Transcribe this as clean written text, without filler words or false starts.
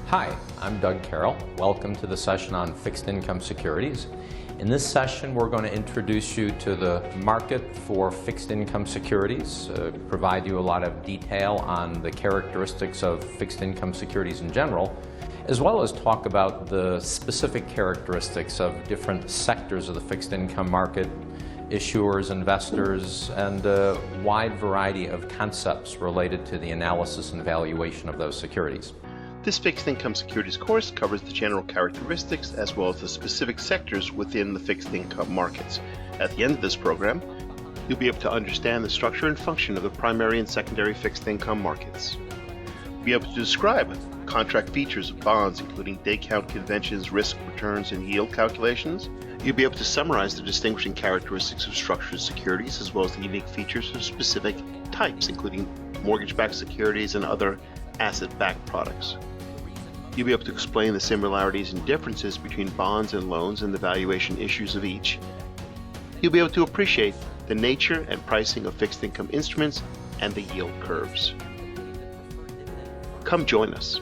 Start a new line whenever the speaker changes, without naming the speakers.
Hi, I'm Doug Carroll. Welcome to the session on fixed income securities. In this session, we're going to introduce you to the market for fixed income securities, provide you a lot of detail on the characteristics of fixed income securities in general, as well as talk about the specific characteristics of different sectors of the fixed income market, issuers, investors, and a wide variety of concepts related to the analysis and valuation of those securities.
This fixed income securities course covers the general characteristics as well as the specific sectors within the fixed income markets. At the end of this program, you'll be able to understand the structure and function of the primary and secondary fixed income markets. You'll be able to describe contract features of bonds, including day count conventions, risk returns, and yield calculations. You'll be able to summarize the distinguishing characteristics of structured securities as well as the unique features of specific types, including mortgage-backed securities and other asset-backed products. You'll be able to explain the similarities and differences between bonds and loans and the valuation issues of each. You'll be able to appreciate the nature and pricing of fixed income instruments and the yield curves. Come join us.